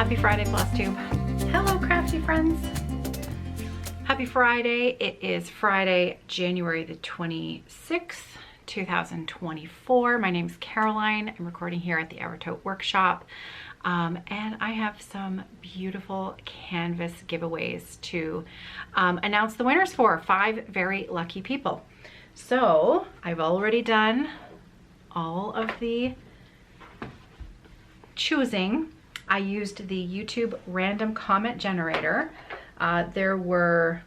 Happy Friday, Flosstube. Hello, crafty friends. Happy Friday. It is Friday, January the 26th, 2024. My name is Caroline. I'm recording here at the Evertote workshop. And I have some beautiful canvas giveaways to announce the winners for 5 very lucky people. So I've already done all of the choosing. I used the YouTube random comment generator. There were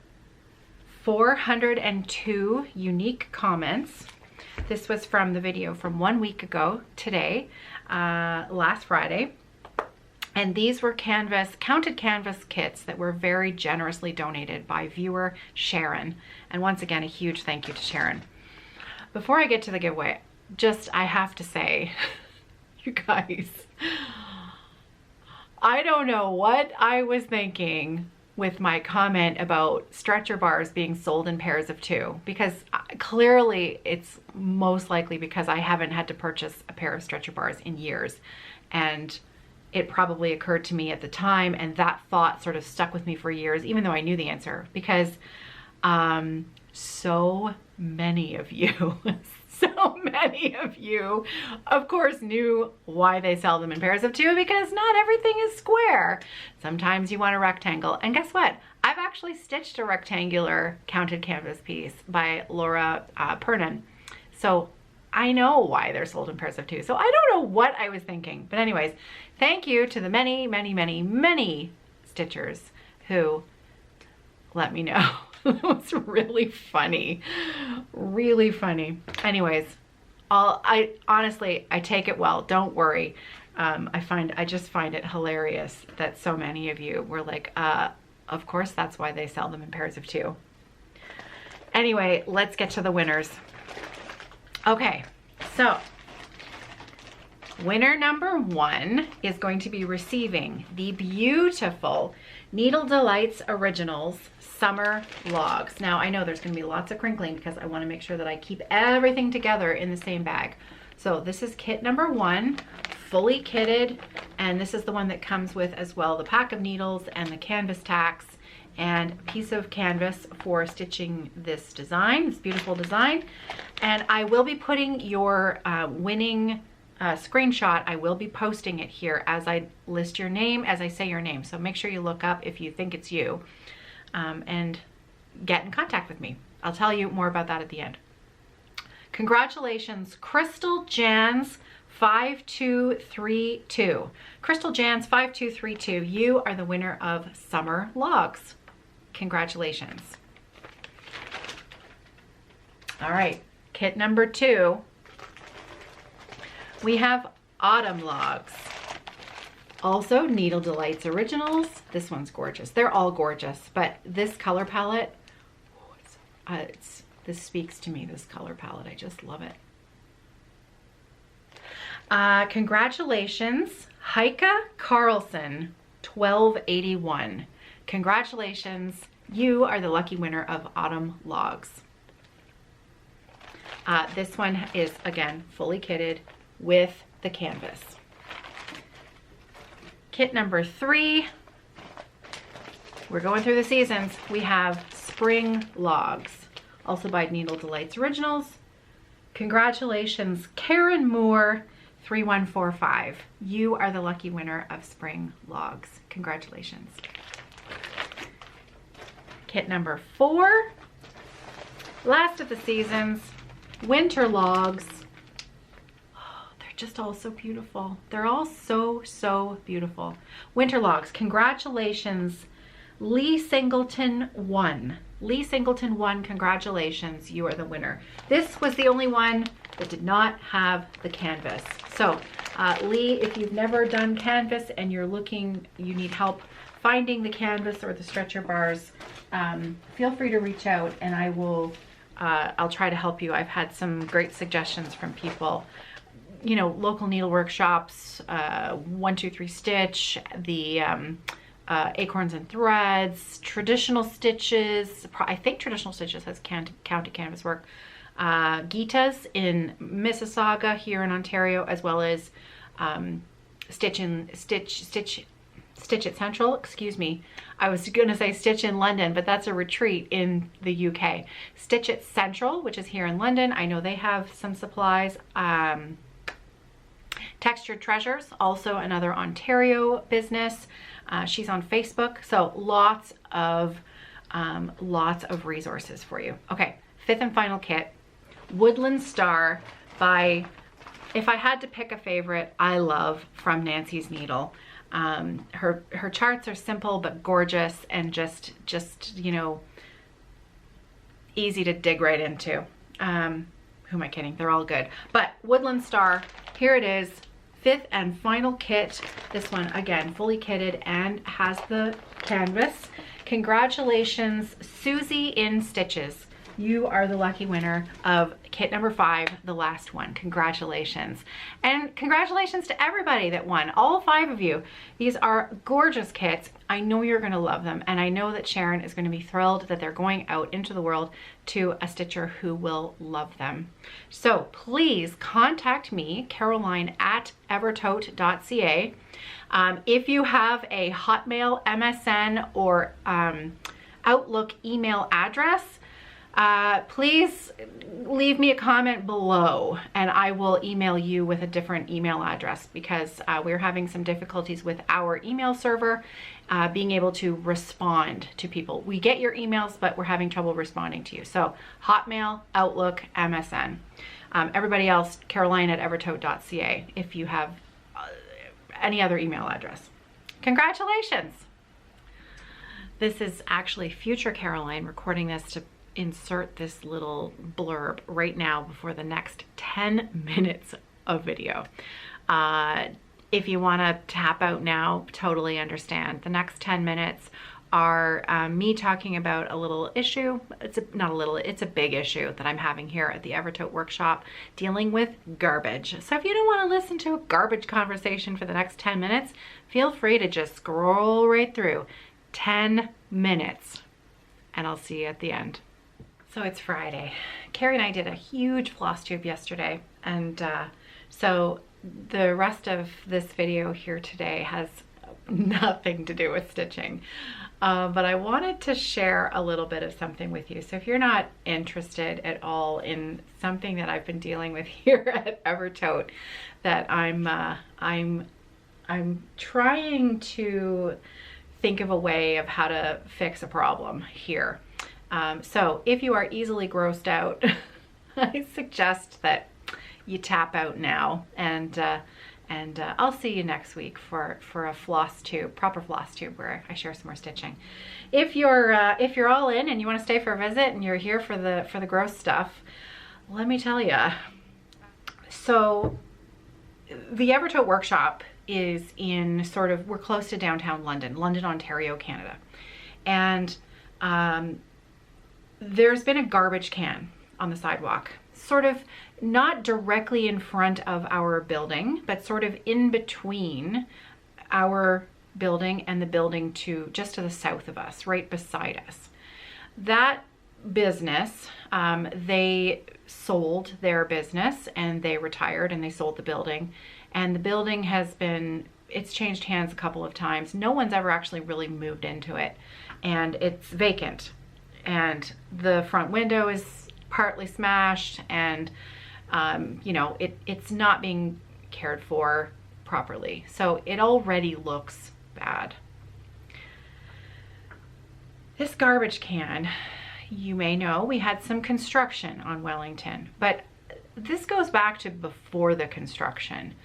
402 unique comments. This was from the video from 1 week ago today, last Friday. And these were counted canvas kits that were very generously donated by viewer Sharon. And once again, a huge thank you to Sharon. Before I get to the giveaway, I have to say, you guys, I don't know what I was thinking with my comment about stretcher bars being sold in pairs of 2, because clearly it's most likely because I haven't had to purchase a pair of stretcher bars in years. And it probably occurred to me at the time, and that thought sort of stuck with me for years, even though I knew the answer, because so many of you, of course, knew why they sell them in pairs of 2, because not everything is square. Sometimes you want a rectangle. And guess what? I've actually stitched a rectangular counted canvas piece by Laura Pernan. So I know why they're sold in pairs of 2. So I don't know what I was thinking. But anyways, thank you to the many stitchers who let me know. It was really funny. Really funny. Anyways, honestly, I take it well. Don't worry. I just find it hilarious that so many of you were like, of course that's why they sell them in pairs of 2. Anyway, let's get to the winners. Okay, so winner number 1 is going to be receiving the beautiful Needle Delights Originals Summer Logs. Now, I know there's going to be lots of crinkling because I want to make sure that I keep everything together in the same bag. So this is kit number 1, fully kitted, and this is the one that comes with as well the pack of needles and the canvas tacks and a piece of canvas for stitching this design, this beautiful design. And I will be putting your winning screenshot, I will be posting it here as I list your name, as I say your name. So make sure you look up if you think it's you and get in contact with me. I'll tell you more about that at the end. Congratulations, Crystal Jans 5232. Crystal Jans 5232, you are the winner of Summer Logs. Congratulations. All right, kit number 2. We have Autumn Logs. Also Needle Delights Originals. This one's gorgeous. They're all gorgeous, but this color palette, this speaks to me, this color palette. I just love it. Congratulations, Heike Carlson 1281. Congratulations, you are the lucky winner of Autumn Logs. This one is, again, fully kitted with the canvas. Kit number 3, we're going through the seasons. We have Spring Logs, also by Needle Delights Originals. Congratulations, Karen Moore 3145. You are the lucky winner of Spring Logs. Congratulations. Kit number 4, last of the seasons, Winter Logs. Oh, they're just all so beautiful. They're all so beautiful. Winter Logs. Congratulations, Lee Singleton 1. Lee Singleton 1, congratulations, you are the winner. This was the only one that did not have the canvas. So Lee, if you've never done canvas and you're looking, you need help finding the canvas or the stretcher bars, feel free to reach out and I will, I'll try to help you. I've had some great suggestions from people, you know, local needle workshops, 1-2-3 Stitch, the Acorns and Threads, Traditional Stitches. I think Traditional Stitches has counted canvas work. Gita's in Mississauga here in Ontario, as well as Stitch Stitch It Central, excuse me. I was gonna say Stitch in London, but that's a retreat in the UK. Stitch It Central, which is here in London. I know they have some supplies. Textured Treasures, also another Ontario business. She's on Facebook, so lots of resources for you. Okay, fifth and final kit, Woodland Star by, if I had to pick a favorite, I love From Nancy's Needle. Her charts are simple but gorgeous and just you know, easy to dig right into. Who am I kidding? They're all good. But Woodland Star, here it is, fifth and final kit. This one, again, fully kitted and has the canvas. Congratulations, Susie in Stitches. You are the lucky winner of kit number 5, the last one. Congratulations. And congratulations to everybody that won, all 5 of you. These are gorgeous kits. I know you're gonna love them, and I know that Sharon is gonna be thrilled that they're going out into the world to a stitcher who will love them. So please contact me, Caroline at evertote.ca. If you have a Hotmail, MSN, or Outlook email address, please leave me a comment below and I will email you with a different email address, because we're having some difficulties with our email server being able to respond to people. We get your emails, but we're having trouble responding to you. So Hotmail, Outlook, MSN. Everybody else, Caroline at evertote.ca if you have any other email address. Congratulations. This is actually future Caroline recording this to insert this little blurb right now before the next 10 minutes of video. If you want to tap out now, totally understand. The next 10 minutes are me talking about a little issue. It's a big issue that I'm having here at the Evertote workshop, dealing with garbage. So if you don't want to listen to a garbage conversation for the next 10 minutes, feel free to just scroll right through. 10 minutes and I'll see you at the end. So it's Friday. Carrie and I did a huge floss tube yesterday, and so the rest of this video here today has nothing to do with stitching, but I wanted to share a little bit of something with you. So if you're not interested at all in something that I've been dealing with here at Evertote, that I'm trying to think of a way of how to fix a problem here. So if you are easily grossed out, I suggest that you tap out now, and I'll see you next week for a floss tube, proper floss tube, where I share some more stitching. If you're all in and you want to stay for a visit and you're here for the gross stuff, let me tell you. So the Evertote workshop is in we're close to downtown London, Ontario, Canada, and there's been a garbage can on the sidewalk, sort of not directly in front of our building, but sort of in between our building and the building just to the south of us, right beside us. That business, they sold their business and they retired and they sold the building, and the building it's changed hands a couple of times. No one's ever actually really moved into it, and it's vacant. And the front window is partly smashed, and you know, it's not being cared for properly. So it already looks bad. This garbage can, you may know, we had some construction on Wellington, but this goes back to before the construction.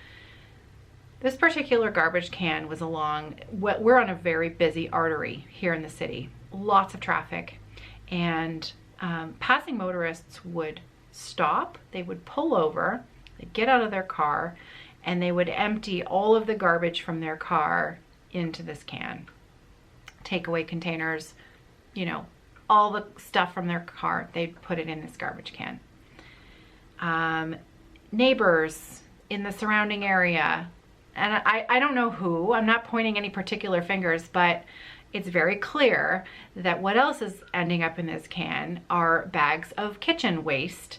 This particular garbage can was we're on a very busy artery here in the city, lots of traffic. And passing motorists would stop, they would pull over, they'd get out of their car, and they would empty all of the garbage from their car into this can. Takeaway containers, you know, all the stuff from their car, they'd put it in this garbage can. Neighbors in the surrounding area, and I don't know who, I'm not pointing any particular fingers, but it's very clear that what else is ending up in this can are bags of kitchen waste.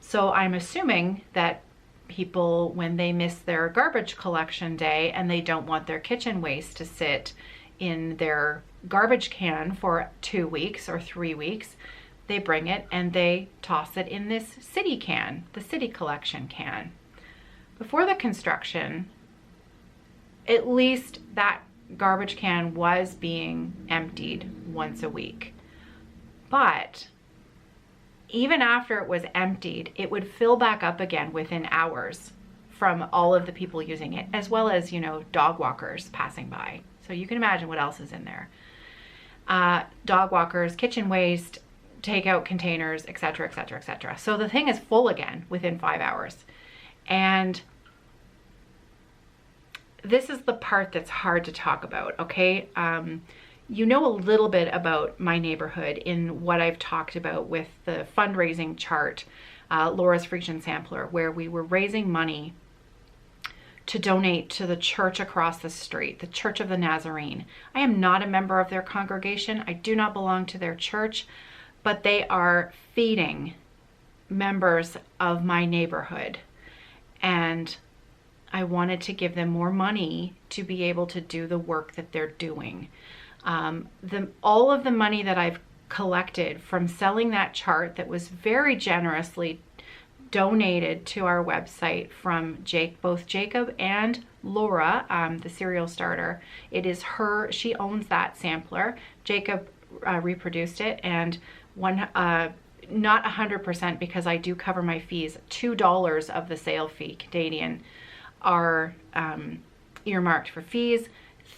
So I'm assuming that people when they miss their garbage collection day and they don't want their kitchen waste to sit in their garbage can for 2 weeks or 3 weeks. They bring it and they toss it in this city can, the city collection can. Before the construction, at least that garbage can was being emptied once a week. But even after it was emptied, it would fill back up again within hours from all of the people using it, as well as, you know, dog walkers passing by. So you can imagine what else is in there. Dog walkers, kitchen waste, takeout containers, etc., etc., etc. So the thing is full again within 5 hours. And this is the part that's hard to talk about, okay? You know a little bit about my neighborhood in what I've talked about with the fundraising chart, Laura's Frisian Sampler, where we were raising money to donate to the church across the street, the Church of the Nazarene. I am not a member of their congregation. I do not belong to their church, but they are feeding members of my neighborhood. And I wanted to give them more money to be able to do the work that they're doing. All of the money that I've collected from selling that chart that was very generously donated to our website from both Jacob and Laura, the cereal starter. It is her, she owns that sampler. Jacob reproduced it, and not 100% because I do cover my fees. $2 of the sale fee Canadian are earmarked for fees.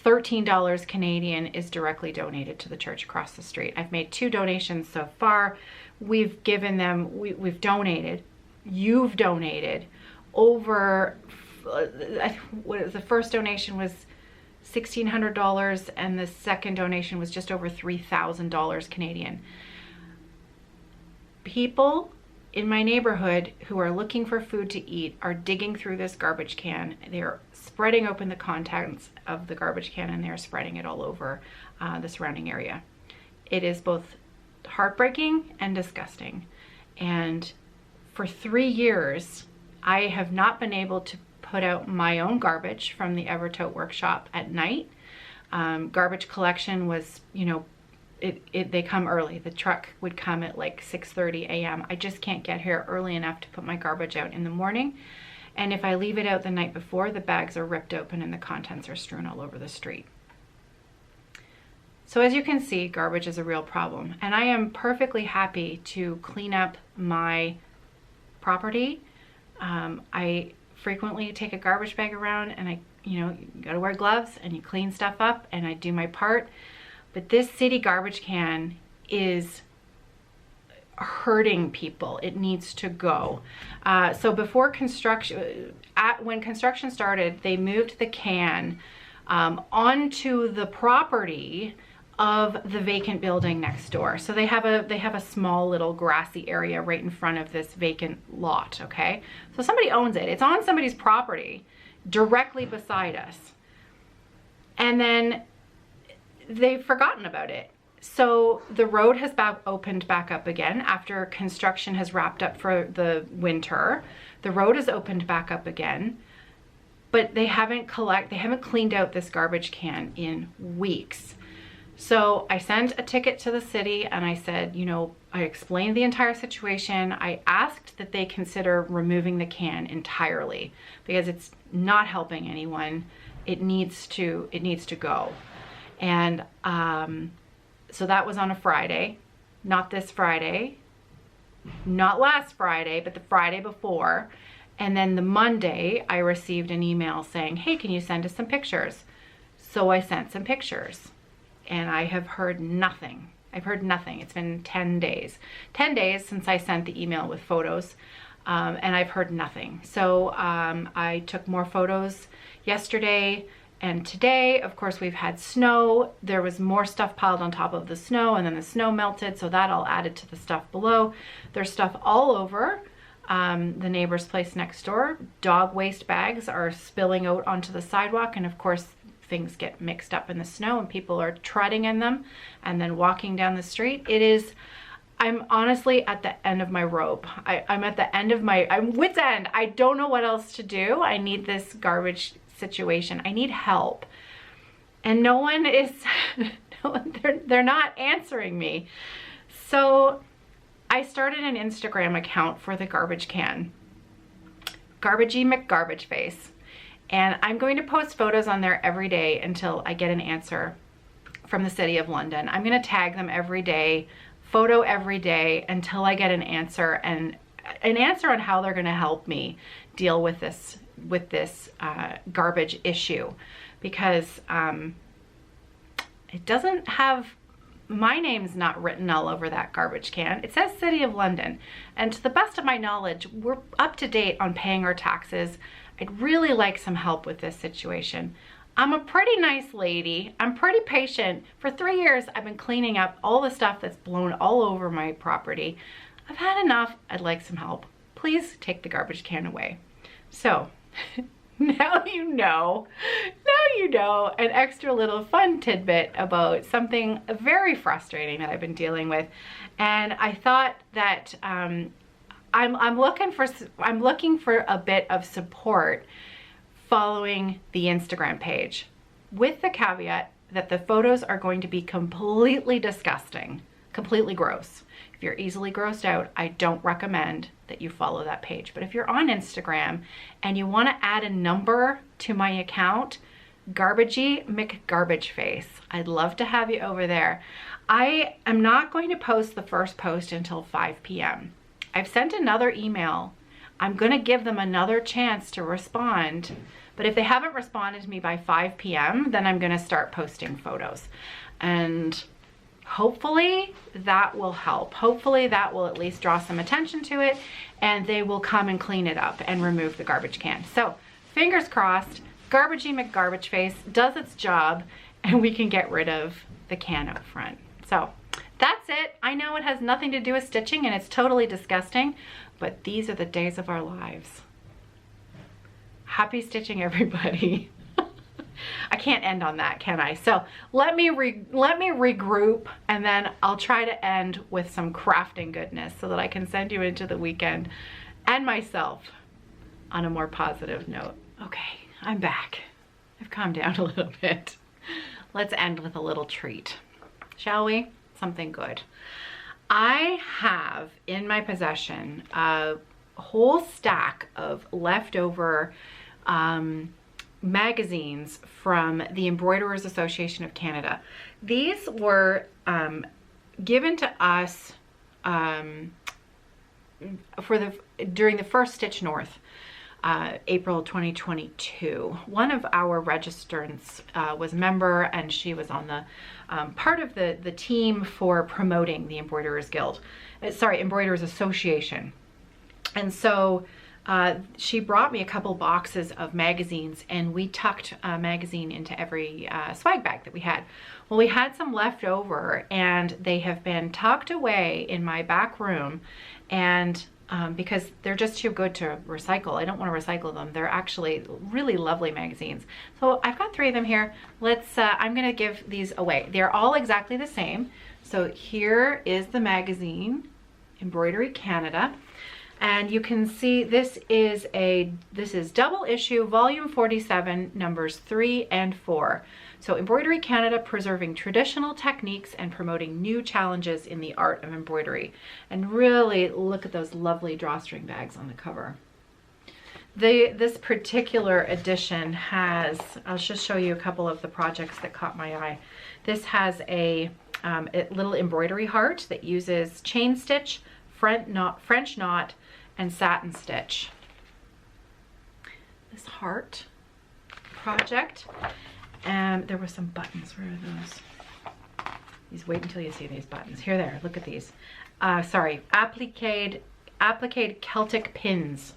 $13 Canadian is directly donated to the church across the street. I've made 2 donations so far. We've given them, we've donated, you've donated over, the first donation was $1,600 and the second donation was just over $3,000 Canadian. People in my neighborhood who are looking for food to eat are digging through this garbage can. They're spreading open the contents of the garbage can and they're spreading it all over the surrounding area. It is both heartbreaking and disgusting. And for 3 years, I have not been able to put out my own garbage from the Evertote workshop at night. Garbage collection was, you know, they come early. The truck would come at like 6:30 a.m. I just can't get here early enough to put my garbage out in the morning. And if I leave it out the night before, the bags are ripped open and the contents are strewn all over the street. So as you can see, garbage is a real problem. And I am perfectly happy to clean up my property. I frequently take a garbage bag around and you gotta wear gloves and you clean stuff up and I do my part. But this city garbage can is hurting people. It needs to go. So before construction, when construction started, they moved the can onto the property of the vacant building next door. So they have a small little grassy area right in front of this vacant lot, okay? So somebody owns it. It's on somebody's property directly beside us. And then they've forgotten about it. So the road has opened back up again after construction has wrapped up for the winter. The road is opened back up again, but they haven't cleaned out this garbage can in weeks. So I sent a ticket to the city and I said, you know, I explained the entire situation. I asked that they consider removing the can entirely because it's not helping anyone. It needs to go. And so that was on a Friday, not this Friday, not last Friday, but the Friday before. And then the Monday, I received an email saying, hey, can you send us some pictures? So I sent some pictures and I have heard nothing. I've heard nothing. It's been 10 days. 10 days since I sent the email with photos and I've heard nothing. So I took more photos yesterday. And today, of course, we've had snow. There was more stuff piled on top of the snow and then the snow melted. So that all added to the stuff below. There's stuff all over the neighbor's place next door. Dog waste bags are spilling out onto the sidewalk. And of course, things get mixed up in the snow and people are treading in them and then walking down the street. It is, I'm honestly at the end of my rope. I'm at the end of I'm wit's end. I don't know what else to do. I need this garbage situation. I need help. And no one is, they're not answering me. So I started an Instagram account for the garbage can, Garbagey McGarbageface. And I'm going to post photos on there every day until I get an answer from the City of London. I'm going to tag them every day, photo every day until I get an answer, and an answer on how they're going to help me deal with this garbage issue, because it doesn't have, my name's not written all over that garbage can. It says City of London, and to the best of my knowledge, we're up to date on paying our taxes. I'd really like some help with this situation. I'm a pretty nice lady. I'm pretty patient. For 3 years, I've been cleaning up all the stuff that's blown all over my property. I've had enough. I'd like some help. Please take the garbage can away. So now you know an extra little fun tidbit about something very frustrating that I've been dealing with. And I thought that I'm looking for a bit of support following the Instagram page, with the caveat that the photos are going to be completely disgusting, completely gross. If you're easily grossed out, I don't recommend that you follow that page. But if you're on Instagram and you want to add a number to my account, Garbagey McGarbageface, I'd love to have you over there. I am not going to post the first post until 5 p.m. I've sent another email. I'm going to give them another chance to respond. But if they haven't responded to me by 5 p.m., then I'm going to start posting photos. And hopefully that will help. Hopefully that will at least draw some attention to it, and they will come and clean it up and remove the garbage can. So fingers crossed, Garbagey McGarbageface does its job and we can get rid of the can out front. So that's it. I know it has nothing to do with stitching and it's totally disgusting, but these are the days of our lives. Happy stitching, everybody. I can't end on that, can I? So let me regroup, and then I'll try to end with some crafting goodness so that I can send you into the weekend and myself on a more positive note. Okay, I'm back. I've calmed down a little bit. Let's end with a little treat, shall we? Something good. I have in my possession a whole stack of leftover magazines from the Embroiderers Association of Canada. These were given to us during the first Stitch North, April 2022. One of our registrants was a member, and she was on the part of the team for promoting the Embroiderers Embroiderers Association. And so she brought me a couple boxes of magazines, and we tucked a magazine into every swag bag that we had. Well, we had some left over, and they have been tucked away in my back room, and because they're just too good to recycle. I don't want to recycle them. They're actually really lovely magazines. So I've got 3 of them here. I'm gonna give these away. They're all exactly the same. So here is the magazine, Embroidery Canada. And you can see this is double issue, volume 47, numbers 3 and 4. So Embroidery Canada, preserving traditional techniques and promoting new challenges in the art of embroidery. And really look at those lovely drawstring bags on the cover. This particular edition has, I'll just show you a couple of the projects that caught my eye. This has a little embroidery heart that uses chain stitch, French knot, and satin stitch. This heart project, and there were some buttons. Where are those? Wait until you see these buttons. Here they are. Look at these. Sorry, appliqued Celtic pins.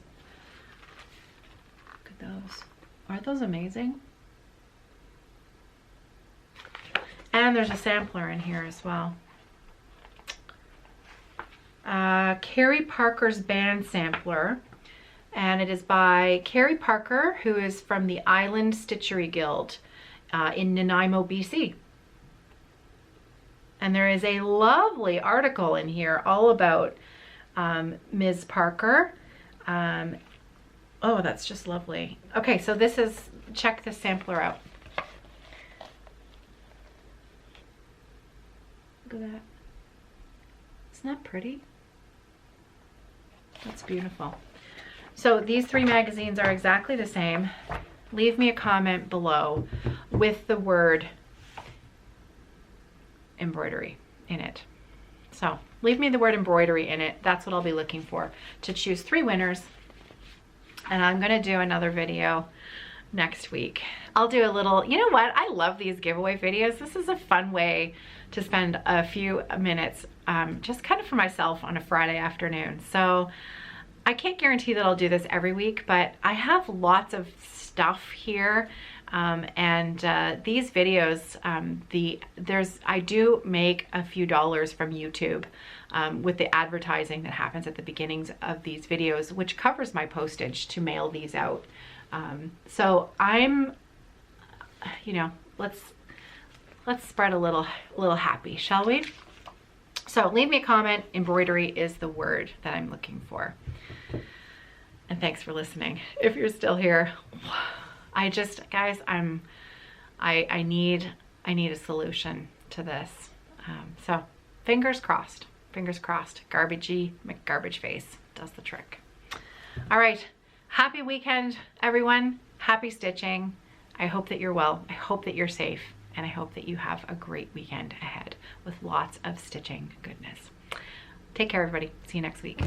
Look at those. Aren't those amazing? And there's a sampler in here as well. Carrie Parker's band sampler, and it is by Carrie Parker, who is from the Island Stitchery Guild in Nanaimo, BC. And there is a lovely article in here all about Ms. Parker. Oh, that's just lovely. Okay, so this is, check this sampler out. Look at that. Isn't that pretty? That's beautiful. So these 3 magazines are exactly the same. Leave me a comment below with the word embroidery in it. So leave me the word embroidery in it. That's what I'll be looking for to choose 3 winners. And I'm gonna do another video next week. I'll do a little, you know what? I love these giveaway videos. This is a fun way to spend a few minutes just kind of for myself on a Friday afternoon. So I can't guarantee that I'll do this every week, but I have lots of stuff here. These videos, I do make a few dollars from YouTube with the advertising that happens at the beginnings of these videos, which covers my postage to mail these out. So I'm, you know, let's spread a little happy, shall we? So leave me a comment. Embroidery is the word that I'm looking for. And thanks for listening. If you're still here, guys, I need a solution to this. So fingers crossed, garbagey McGarbage face does the trick. All right. Happy weekend, everyone. Happy stitching. I hope that you're well. I hope that you're safe. And I hope that you have a great weekend ahead with lots of stitching goodness. Take care, everybody. See you next week.